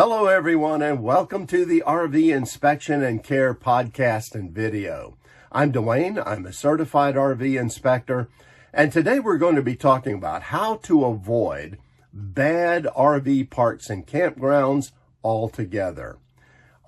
Hello everyone, and welcome to the RV Inspection and Care podcast and video. I'm Dwayne. I'm a certified RV inspector, and today we're going to be talking about how to avoid bad RV parks and campgrounds altogether.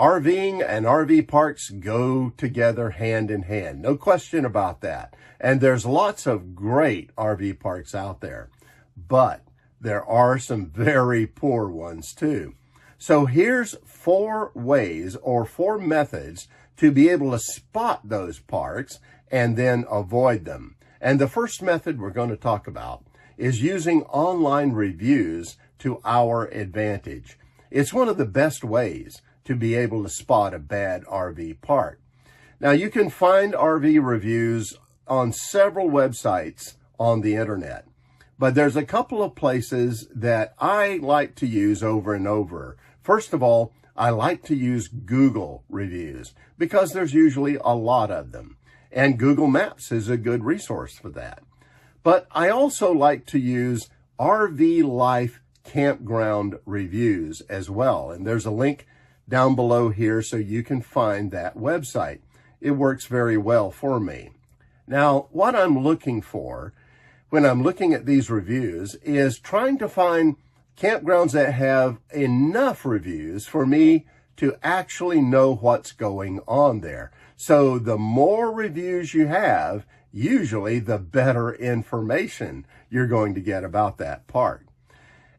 RVing and RV parks go together hand in hand, no question about that. And there's lots of great RV parks out there, but there are some very poor ones too. So here's 4 ways or 4 methods to be able to spot those parks and then avoid them. And the first method we're going to talk about is using online reviews to our advantage. It's one of the best ways to be able to spot a bad RV park. Now, you can find RV reviews on several websites on the internet, but there's a couple of places that I like to use over and over. First of all, I like to use Google reviews because there's usually a lot of them, and Google Maps is a good resource for that. But I also like to use RV Life campground reviews as well, and there's a link down below here so you can find that website. It works very well for me. Now, what I'm looking for when I'm looking at these reviews is trying to find campgrounds that have enough reviews for me to actually know what's going on there. So the more reviews you have, usually the better information you're going to get about that park.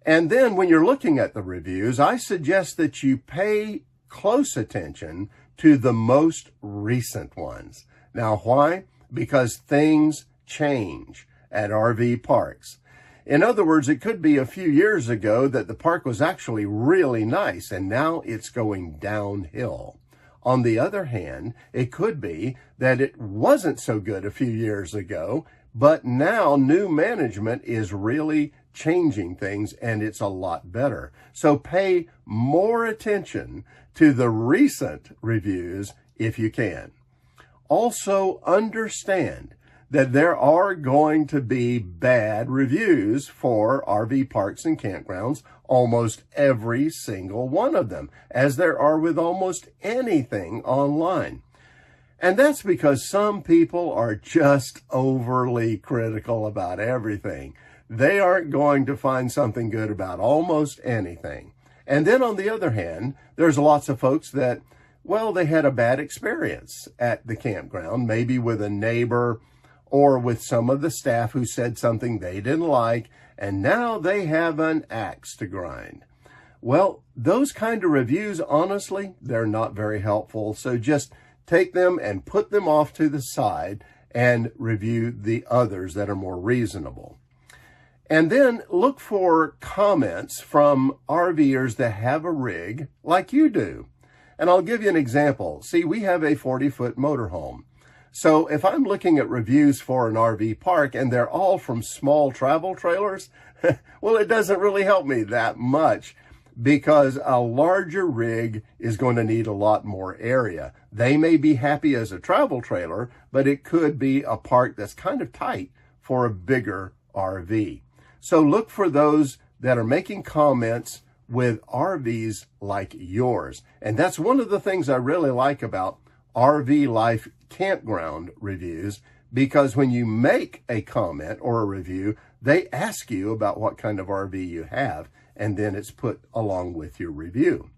And then when you're looking at the reviews, I suggest that you pay close attention to the most recent ones. Now, why? Because things change at RV parks. In other words, it could be a few years ago that the park was actually really nice, and now it's going downhill. On the other hand, it could be that it wasn't so good a few years ago, but now new management is really changing things, and it's a lot better. So pay more attention to the recent reviews if you can. Also, understand that there are going to be bad reviews for RV parks and campgrounds, almost every single one of them, as there are with almost anything online. And that's because some people are just overly critical about everything. They aren't going to find something good about almost anything. And then on the other hand, there's lots of folks that, well, they had a bad experience at the campground, maybe with a neighbor or with some of the staff who said something they didn't like, and now they have an axe to grind. Well, those kind of reviews, honestly, they're not very helpful. So just take them and put them off to the side and review the others that are more reasonable. And then look for comments from RVers that have a rig like you do. And I'll give you an example. See, we have a 40-foot motorhome. So if I'm looking at reviews for an RV park and they're all from small travel trailers, well, it doesn't really help me that much because a larger rig is going to need a lot more area. They may be happy as a travel trailer, but it could be a park that's kind of tight for a bigger RV. So look for those that are making comments with RVs like yours. And that's one of the things I really like about RV Life campground reviews, because when you make a comment or a review, they ask you about what kind of RV you have, and then it's put along with your review.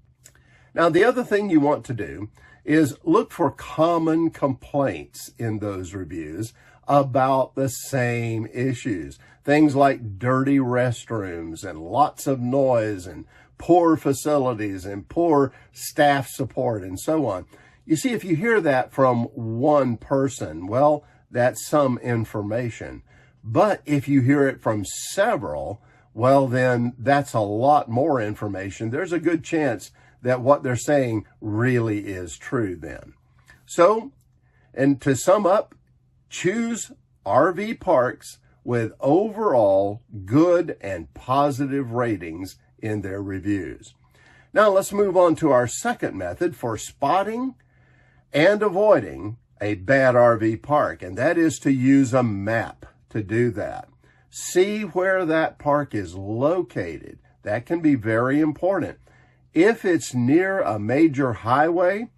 Now, the other thing you want to do is look for common complaints in those reviews about the same issues. Things like dirty restrooms and lots of noise and poor facilities and poor staff support and so on. You see, if you hear that from one person, well, that's some information. But if you hear it from several, well, then that's a lot more information. There's a good chance that what they're saying really is true then. So, and to sum up, choose RV parks with overall good and positive ratings in their reviews. Now let's move on to our second method for spotting and avoiding a bad RV park, and that is to use a map to do that. See where that park is located. That can be very important. If it's near a major highway,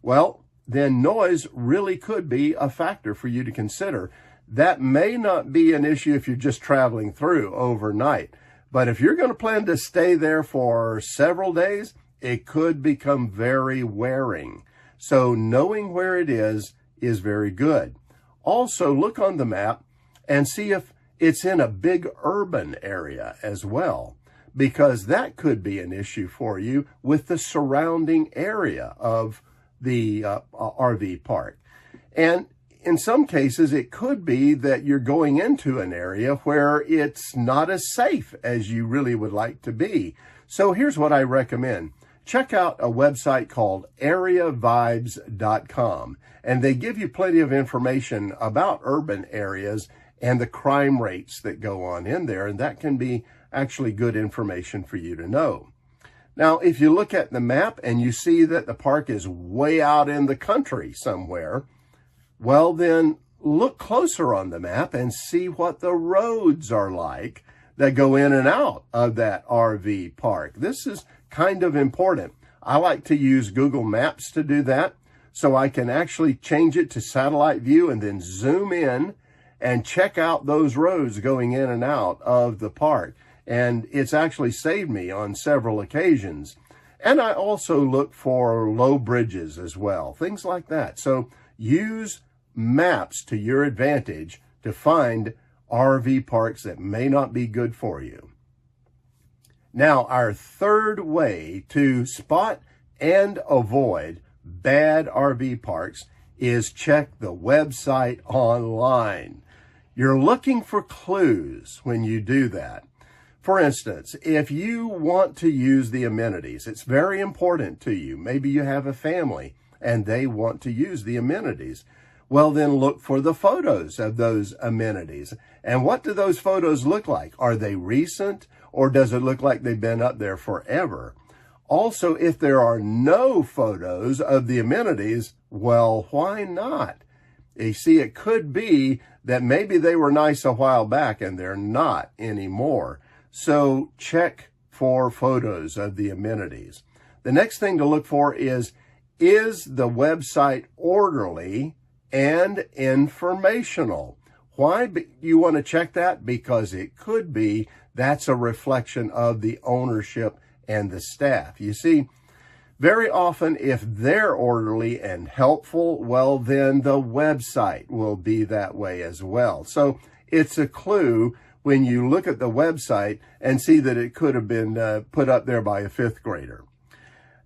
well, then noise really could be a factor for you to consider. That may not be an issue if you're just traveling through overnight. But if you're going to plan to stay there for several days, it could become very wearing. So knowing where it is very good. Also, look on the map and see if it's in a big urban area as well, because that could be an issue for you with the surrounding area of the RV park. And in some cases, it could be that you're going into an area where it's not as safe as you really would like to be. So here's what I recommend. Check out a website called areavibes.com, and they give you plenty of information about urban areas and the crime rates that go on in there, and that can be actually good information for you to know. Now, if you look at the map and you see that the park is way out in the country somewhere, well, then look closer on the map and see what the roads are like that go in and out of that RV park. This is kind of important. I like to use Google Maps to do that, so I can actually change it to satellite view and then zoom in and check out those roads going in and out of the park. And it's actually saved me on several occasions. And I also look for low bridges as well, things like that. So use maps to your advantage to find RV parks that may not be good for you. Now, our third way to spot and avoid bad RV parks is check the website online. You're looking for clues when you do that. For instance, if you want to use the amenities, it's very important to you. Maybe you have a family and they want to use the amenities. Well, then look for the photos of those amenities. And what do those photos look like? Are they recent, or does it look like they've been up there forever? Also, if there are no photos of the amenities, well, why not? You see, it could be that maybe they were nice a while back and they're not anymore. So check for photos of the amenities. The next thing to look for is the website orderly and informational? Why you want to check that? Because it could be that's a reflection of the ownership and the staff. You see, very often if they're orderly and helpful, well, then the website will be that way as well. So it's a clue when you look at the website and see that it could have been put up there by a fifth grader.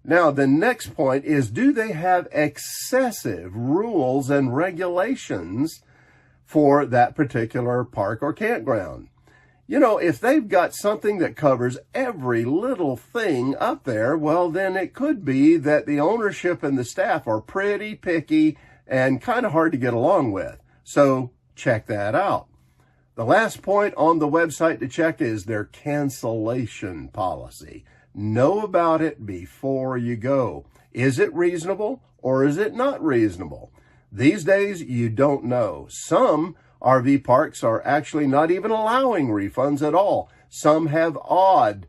Now, the next point is, do they have excessive rules and regulations for that particular park or campground? You know, if they've got something that covers every little thing up there, well, then it could be that the ownership and the staff are pretty picky and kind of hard to get along with. So check that out. The last point on the website to check is their cancellation policy. Know about it before you go. Is it reasonable or is it not reasonable? These days, you don't know. Some RV parks are actually not even allowing refunds at all. Some have odd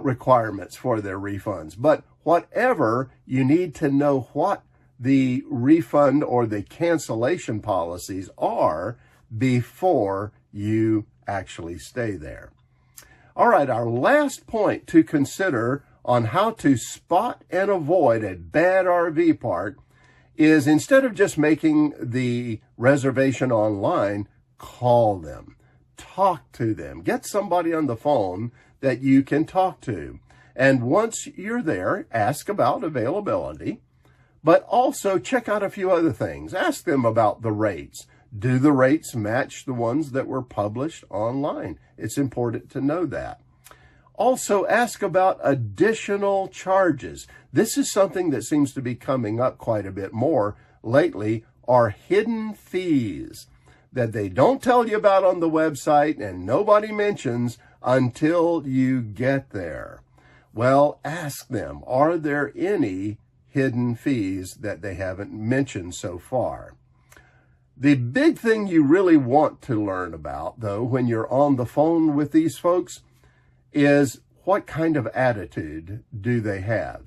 requirements for their refunds. But whatever, you need to know what the refund or the cancellation policies are before you actually stay there. All right, our last point to consider on how to spot and avoid a bad RV park is, instead of just making the reservation online, call them, talk to them, get somebody on the phone that you can talk to. And once you're there, ask about availability, but also check out a few other things. Ask them about the rates. Do the rates match the ones that were published online? It's important to know that. Also, ask about additional charges. This is something that seems to be coming up quite a bit more lately, are hidden fees that they don't tell you about on the website and nobody mentions until you get there. Well, ask them, are there any hidden fees that they haven't mentioned so far? The big thing you really want to learn about, though, when you're on the phone with these folks, is what kind of attitude do they have?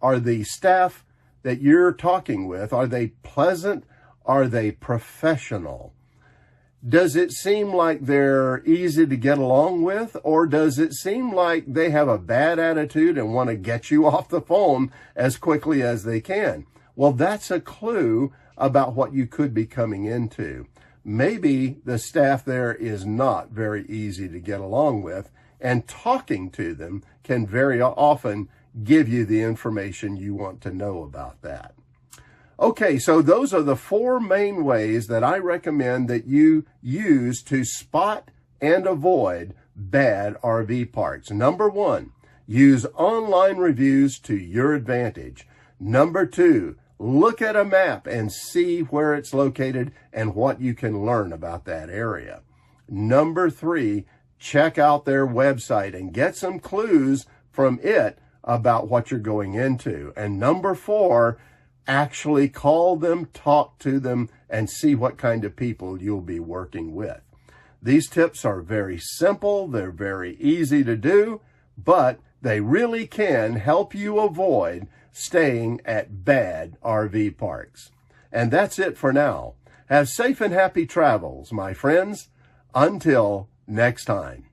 Are the staff that you're talking with, are they pleasant? Are they professional? Does it seem like they're easy to get along with, or does it seem like they have a bad attitude and want to get you off the phone as quickly as they can? Well, that's a clue about what you could be coming into. Maybe the staff there is not very easy to get along with, and talking to them can very often give you the information you want to know about that. Okay, so those are the 4 main ways that I recommend that you use to spot and avoid bad RV parks. Number 1, use online reviews to your advantage. Number 2, look at a map and see where it's located and what you can learn about that area. Number 3, check out their website and get some clues from it about what you're going into. And number 4, actually call them, talk to them, and see what kind of people you'll be working with. These tips are very simple, they're very easy to do, but they really can help you avoid staying at bad RV parks. And that's it for now. Have safe and happy travels, my friends. Until next time.